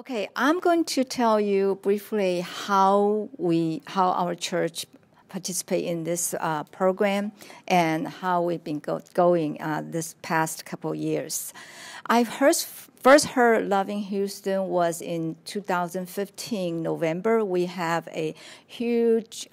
Okay, I'm going to tell you briefly how our church participate in this program and how we've been going this past couple years. I first heard Loving Houston was in 2015, November. We have a huge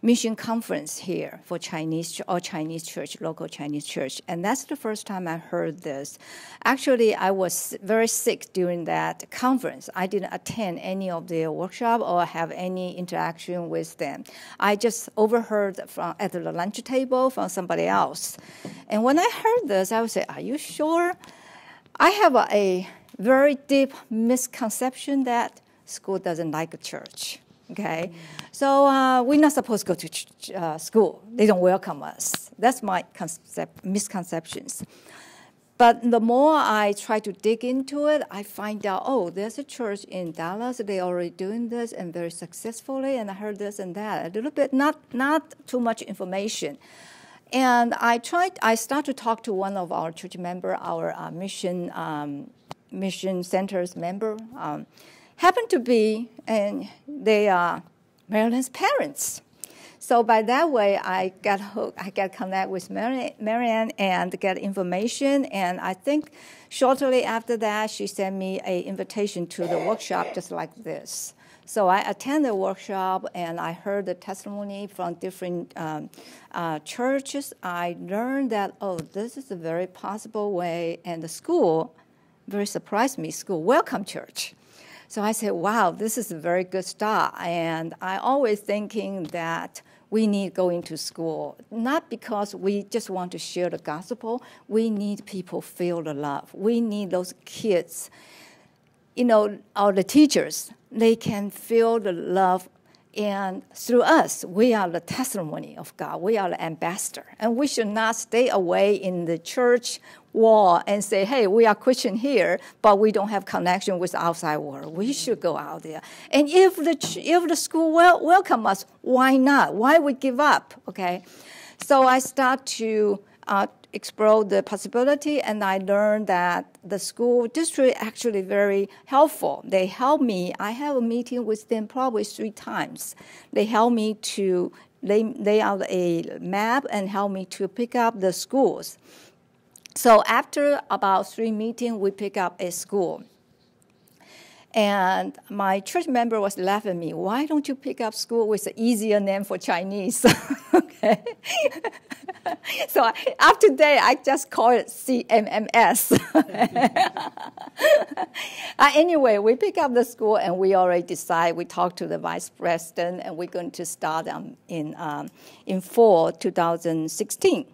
mission conference here for Chinese church, local Chinese church. And that's the first time I heard this. Actually, I was very sick during that conference. I didn't attend any of their workshop or have any interaction with them. I just overheard at the lunch table from somebody else. And when I heard this, I would say, are you sure? I have a very deep misconception that school doesn't like a church, okay? So we're not supposed to go to school. They don't welcome us. That's my misconceptions. But the more I try to dig into it, I find out, oh, there's a church in Dallas. They're already doing this and very successfully, and I heard this and that. A little bit, not too much information. And I start to talk to one of our church member, our mission center's member, happened to be, and they are Marilyn's parents. So by that way, I got hooked. I got connect with Marianne and get information. And I think shortly after that, she sent me an invitation to the workshop just like this. So I attended the workshop, and I heard the testimony from different churches. I learned that, oh, this is a very possible way, and the school very surprised me, school welcome church. So I said, wow, this is a very good start. And I always thinking that we need going to school, not because we just want to share the gospel. We need people feel the love. We need those kids, or the teachers, they can feel the love, and through us, we are the testimony of God. We are the ambassador, and we should not stay away in the church wall and say, hey, we are Christian here, but we don't have connection with the outside world. We should go out there. And if the school welcome us, why not? Why we give up, okay? So I start to explore the possibility, and I learned that the school district actually very helpful. They help me. I have a meeting with them probably 3 times. They help me to lay out a map and help me to pick up the schools. So after about 3 meetings, we pick up a school. And my church member was laughing at me. Why don't you pick up school with an easier name for Chinese? Okay. So after that, I just call it CMMS. Anyway, we pick up the school, and we already decide. We talked to the vice president, and we're going to start in fall 2016.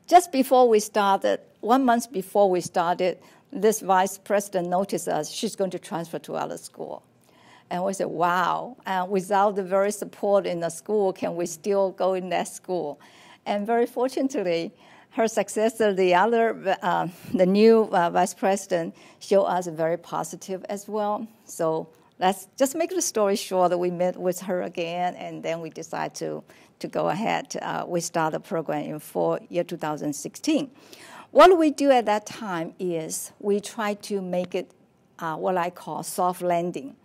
Just before we started, 1 month before we started, this vice president noticed us. She's going to transfer to other school. And we said, wow, without the very support in the school, can we still go in that school? And very fortunately, her successor, the new vice president, showed us very positive as well. So let's just make the story short. We met with her again, and then we decided to go ahead. We started the program in fall year 2016. What we do at that time is we try to make it what I call soft landing.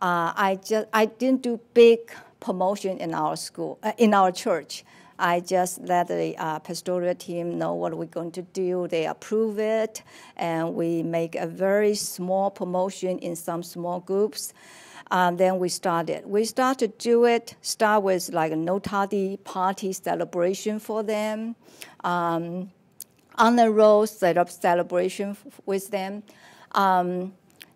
I didn't do big promotion in our school, in our church. I just let the pastoral team know what we're going to do. They approve it, and we make a very small promotion in some small groups. Then we started. We started to do it, start with like a no tardy party celebration for them. On the road, set up celebration with them.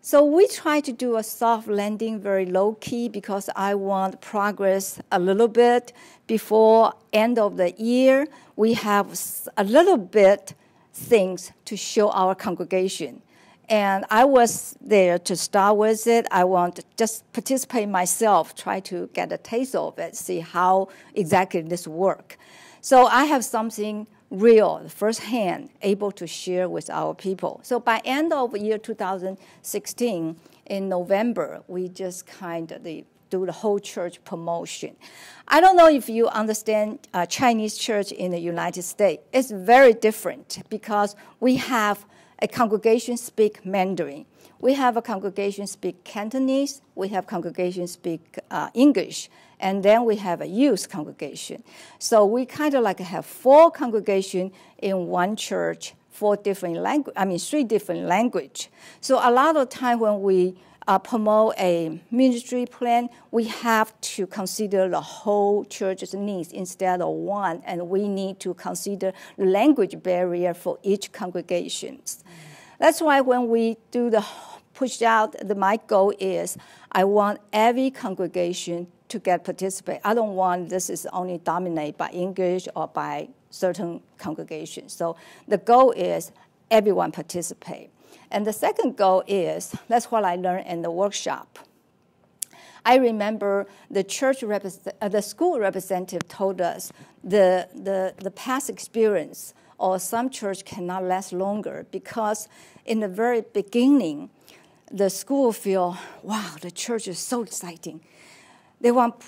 So we try to do a soft landing, very low-key, because I want progress a little bit. Before end of the year, we have a little bit things to show our congregation. And I was there to start with it. I want to just participate myself, try to get a taste of it, see how exactly this works. So I have something real, firsthand, able to share with our people. So by end of year 2016, in November, we just kind of do the whole church promotion. I don't know if you understand Chinese church in the United States. It's very different because we have a congregation speak Mandarin. We have a congregation speak Cantonese, we have congregation speak English, and then we have a youth congregation. So we kind of like have 4 congregations in one church, 3 different language. So a lot of time when we promote a ministry plan, we have to consider the whole church's needs instead of one, and we need to consider the language barrier for each congregation. That's why when we do the push out, my goal is I want every congregation to get participate. I don't want this is only dominated by English or by certain congregations. So the goal is everyone participate. And the second goal is, that's what I learned in the workshop. I remember the school representative told us the past experience or some church cannot last longer because in the very beginning, the school feel, wow, the church is so exciting. They want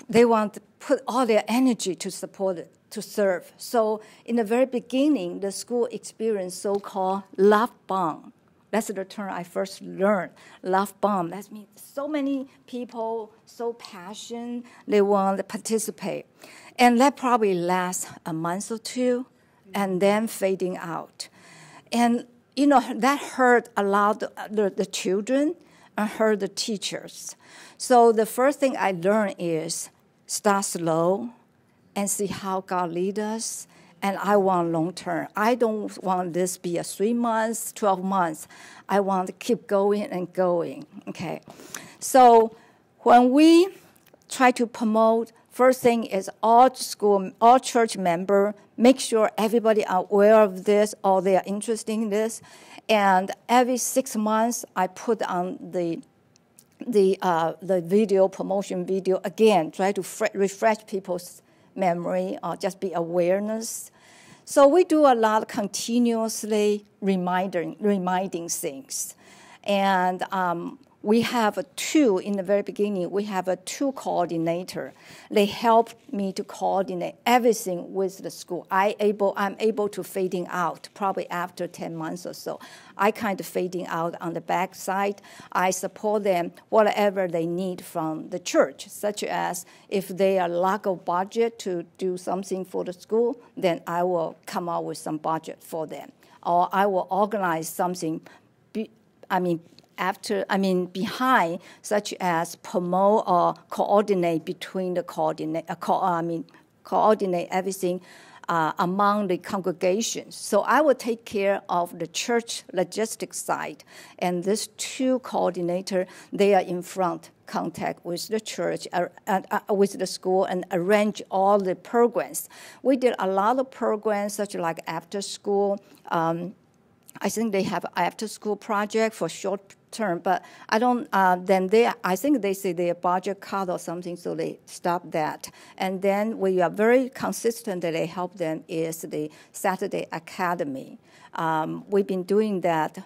to put all their energy to support it, to serve. So in the very beginning, the school experienced so-called love bomb. That's the term I first learned, love bomb. That means so many people, so passionate, they want to participate. And that probably lasts a month or 2, and then fading out. And, that hurt a lot the children and hurt the teachers. So the first thing I learned is start slow and see how God leads us. And I want long term. I don't want this be a 3 months, 12 months. I want to keep going and going, okay? So when we try to promote, first thing is all church member, make sure everybody are aware of this or they are interested in this. And every 6 months, I put on the video, promotion video, again, try to refresh people's memory or just be awareness. So we do a lot of continuously reminding things. And we have 2, in the very beginning, we have 2 coordinator. They help me to coordinate everything with the school. I'm able to fading out probably after 10 months or so. I kind of fading out on the back side. I support them whatever they need from the church, such as if they are lack of budget to do something for the school, then I will come up with some budget for them. Or I will organize something, behind, such as promote or coordinate between the coordinate everything among the congregations. So I will take care of the church logistics side, and these 2 coordinators, they are in front, contact with the church, with the school, and arrange all the programs. We did a lot of programs, such like after school. I think they have after-school project for short term, but I don't. I think they say their budget cut or something, so they stop that. And then we are very consistent that they help them is the Saturday Academy. We've been doing that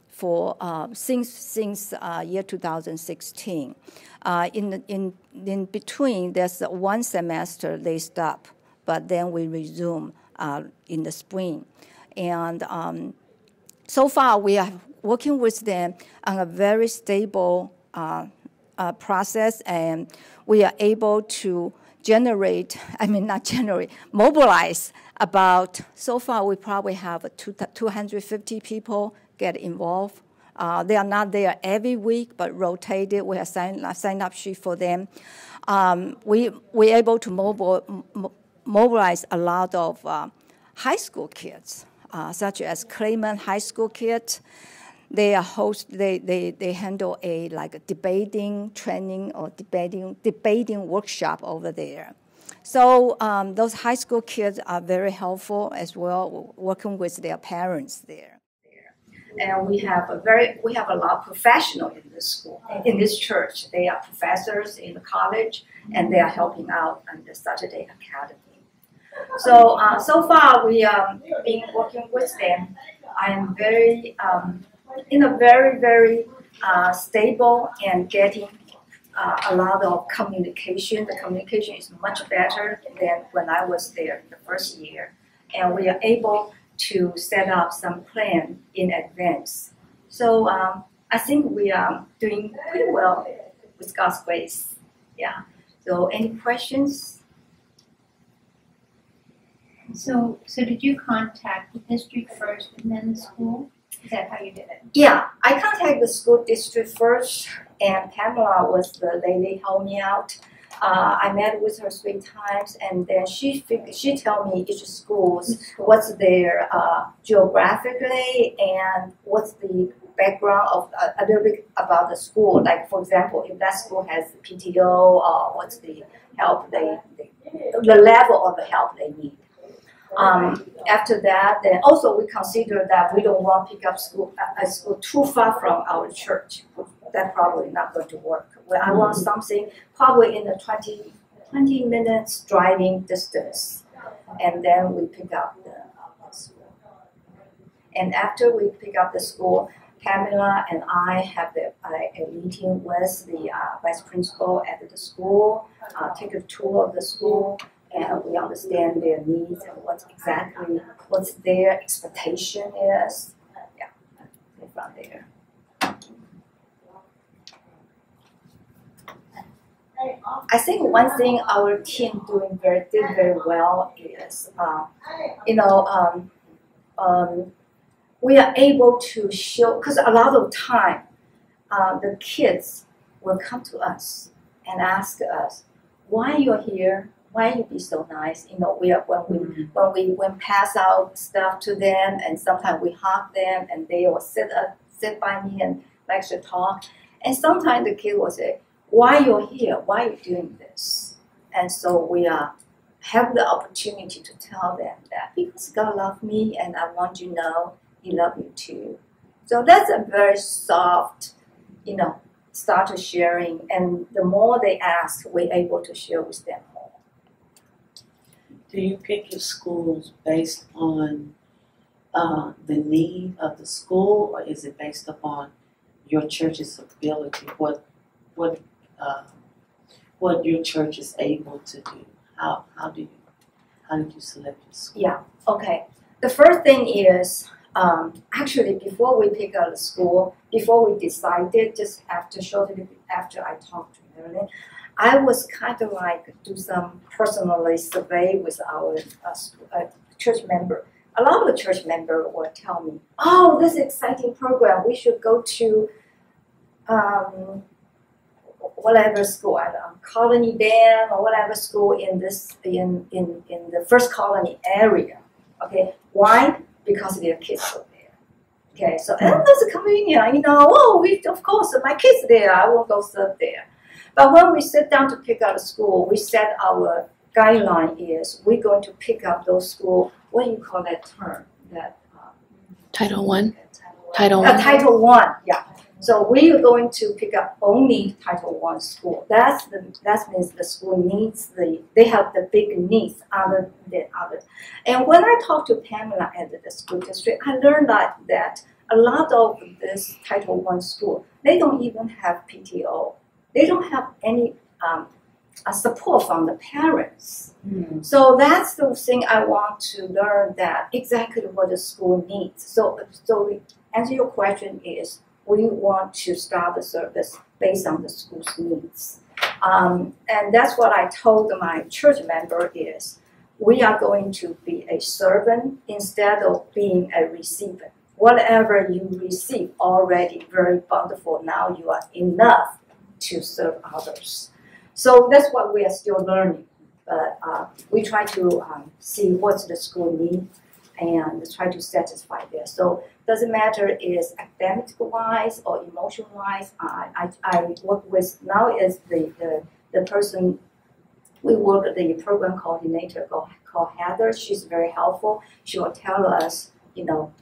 for since year 2016. In between, there's 1 semester they stop, but then we resume in the spring. And so far, we are working with them on a very stable process, and we are able to mobilize about, so far we probably have 250 people get involved. They are not there every week, but rotated. We have sign-up sheet for them. We're able to mobilize a lot of high school kids, such as Claymont High School kids. They are they handle a debating training or debating workshop over there. So those high school kids are very helpful as well, working with their parents there. And we have a lot of professionals in this school, in this church. They are professors in the college, and they are helping out on the Saturday Academy. So so far we have been working with them. I am very in a very stable and getting a lot of communication. The communication is much better than when I was there the first year, and we are able to set up some plan in advance. So I think we are doing pretty well with God's grace. Yeah. So any questions? So did you contact the district first and then the school? Is that how you did it? Yeah, I contacted the school district first, and Pamela was the lady who helped me out. I met with her 3 times, and then she tell me each schools what's their geographically and what's the background of a little bit about the school. Like for example, if that school has PTO, what's the help the level of the help they need. After that, then also we consider that we don't want to pick up a school too far from our church. That's probably not going to work. Well, I want something probably in the 20 minutes driving distance, and then we pick up the school. And after we pick up the school, Pamela and I have a meeting with the vice principal at the school, take a tour of the school, and we understand their needs and what's their expectation is. Yeah, from there. I think one thing our team did very well is, we are able to show, because a lot of time, the kids will come to us and ask us, why you're here? Why you be so nice? When we pass out stuff to them, and sometimes we hug them, and they will sit by me and like to talk. And sometimes the kid will say, why you're here? Why are you doing this? And so we have the opportunity to tell them that because God loves me, and I want you to know He loves you too. So that's a very soft, start to sharing. And the more they ask, we're able to share with them more. Do you pick your schools based on the need of the school, or is it based upon your church's ability? What your church is able to do? How did you select your school? Yeah. Okay. The first thing is actually before we pick out the school, before we decided, just shortly after I talked to Marilyn, I was kind of like do some personally survey with our church member. A lot of the church member will tell me, "Oh, this exciting program. We should go to whatever school, Colony Dan or whatever school in the First Colony area." Okay, why? Because their kids are there. Okay, so and that's convenient. Of course my kids there. I will go serve there. But when we sit down to pick out a school, we set our guideline is we're going to pick up those schools. What do you call that term? Title I. Title I, yeah. So we are going to pick up only Title I school. That means the school needs they have the big needs other than others. And when I talked to Pamela at the school district, I learned that a lot of this Title I school, they don't even have PTO. They don't have any support from the parents. Mm. So that's the thing I want to learn, that exactly what the school needs. So to answer your question is, we want to start the service based on the school's needs. And that's what I told my church member is, we are going to be a servant instead of being a recipient. Whatever you receive already very bountiful, now you are enough to serve others. So that's what we are still learning. But we try to see what the school needs and try to satisfy there. So doesn't matter is academic-wise or emotion-wise. I work with now is the person we work with, the program coordinator called Heather. She's very helpful. She will tell us,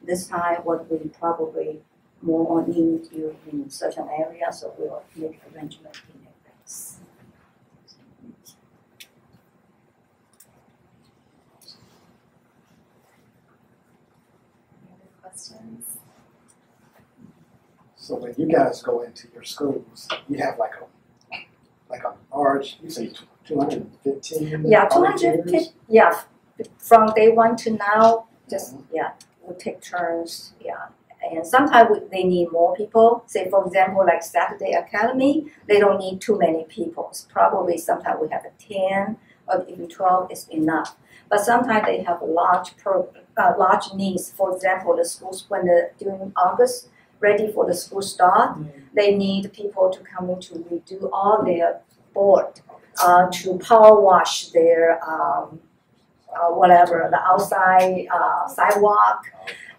this time what we probably more need you in certain areas, so we'll make arrangements in advance. Questions? So when you guys go into your schools, you have like a large, you say 215? Yeah, 250. Yeah, from day one to now, just we'll take turns. Yeah, And sometimes they need more people. Say, for example, like Saturday Academy, they don't need too many people. Probably sometimes we have 10 or even 12 is enough. But sometimes they have large needs. For example, the schools during August, ready for the school start, they need people to come in to redo all their board, to power wash their whatever, the outside sidewalk,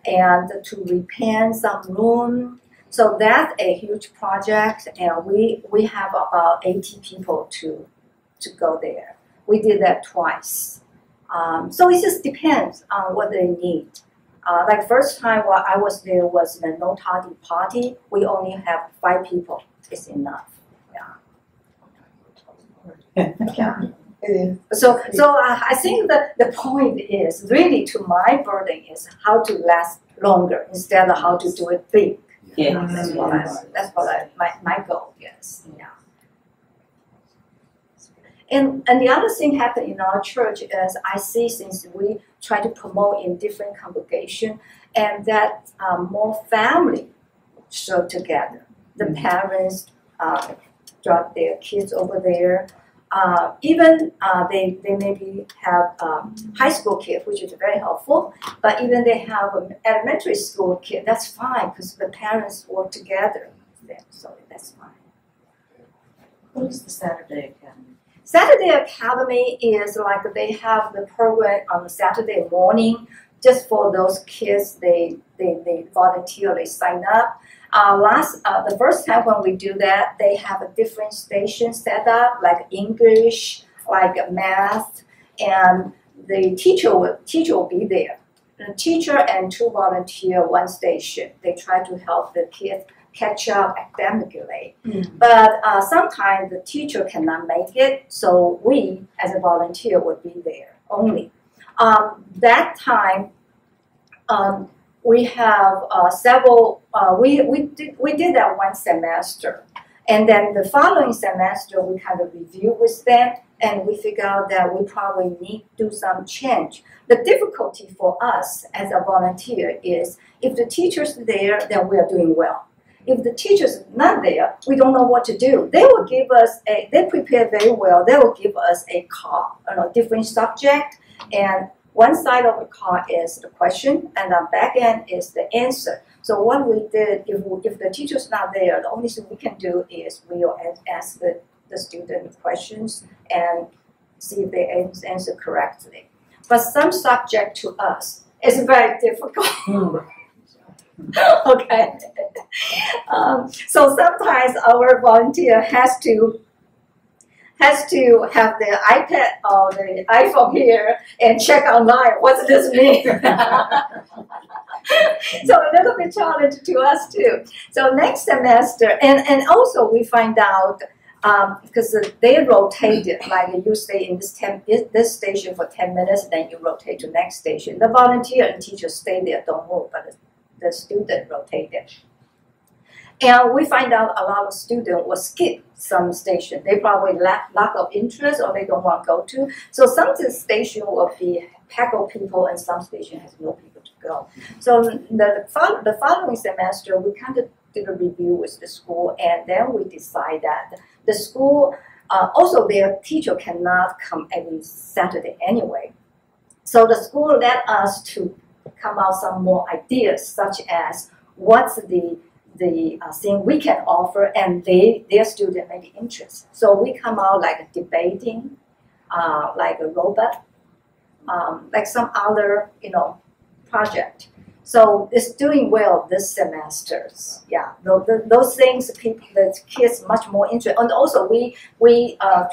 and to repaint some room. So that's a huge project, and we have about 80 people to go there. We did that twice. So it just depends on what they need. Like first time while I was there was the no tardy party. We only have 5 people. It's enough. Yeah. Yeah. It is. So I think that the point is really to my burden is how to last longer instead of how to do it big. Yeah. That's what my goal is. Yeah. And the other thing happened in our church is I see since we try to promote in different congregation and that more family show together. The parents drop their kids over there. Even they maybe have high school kids, which is very helpful. But even they have an elementary school kid, that's fine because the parents work together. So that's fine. What is the Saturday Academy? Saturday Academy is like they have the program on the Saturday morning just for those kids. They volunteer, they sign up. The first time when we do that, they have a different station set up, like English, like math, and the teacher will be there. The teacher and 2 volunteer, 1 station. They try to help the kids catch up academically. But sometimes the teacher cannot make it, so we, as a volunteer, would be there only. That time, we have several. We did that 1 semester, and then the following semester we kind of review with them, and we figure out that we probably need to do some change. The difficulty for us as a volunteer is if the teacher's there, then we are doing well. If the teacher's not there, we don't know what to do. They will give us they prepare very well. They will give us a card, different subject, and one side of the card is the question, and the back end is the answer. So what we did, if the teacher's not there, the only thing we can do is we will ask the student questions and see if they answer correctly. But some subject to us is very difficult. Okay. So sometimes our volunteer has to have the iPad or the iPhone here and check online. What does this mean? So a little bit challenge to us too. So next semester, and also we find out because they rotated, like you stay in this station for 10 minutes, then you rotate to next station. The volunteer and teacher stay there, don't move, but the student rotated. And we find out a lot of students will skip some station. They probably lack of interest or they don't want to go to. So some station will be packed of people and some station has no people to go. So the following semester, we kind of did a review with the school, and then we decide that the school, also their teacher cannot come every Saturday anyway. So the school let us to come out some more ideas, such as what's the thing we can offer, and their student may be interested. So we come out like debating, like a robot, like some other project. So it's doing well this semester. Yeah, those things the kids much more interested. And also we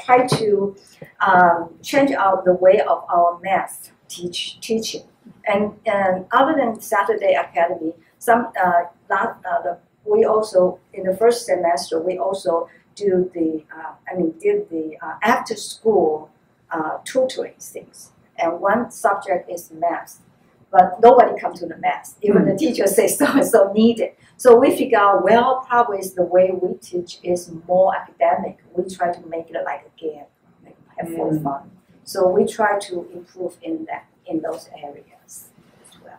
try to change out the way of our math teaching. And other than Saturday Academy, we also in the first semester we also did the after school tutoring things. And one subject is math. But nobody comes to the math. Even the teacher says so needed. So we figure out, well, probably the way we teach is more academic. We try to make it like a game, have more fun. So we try to improve in those areas as well.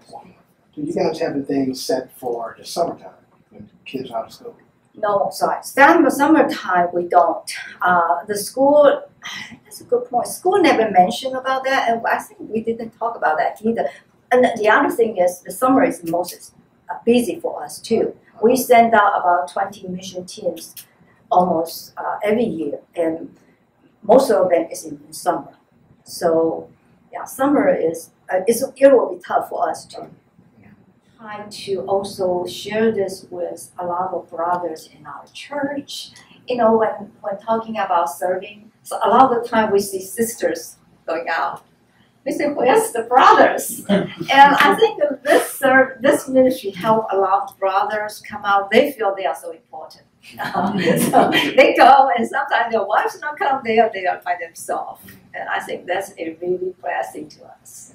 Do you guys have anything set for the summertime when kids are out of school? No, sorry. Summertime, we don't. The school, that's a good point. School never mentioned about that, and I think we didn't talk about that either. And the other thing is, the summer is most busy for us too. We send out about 20 mission teams almost every year, and most of them is in summer. So, yeah, summer is, it will be tough for us too. Trying to also share this with a lot of brothers in our church. You know, when talking about serving, so a lot of the time we see sisters going out. We say, where's the brothers? And I think that this ministry helped a lot of brothers come out. They feel they are so important. So they go, and sometimes their wives don't come there, they are by themselves. And I think that's a really blessing to us.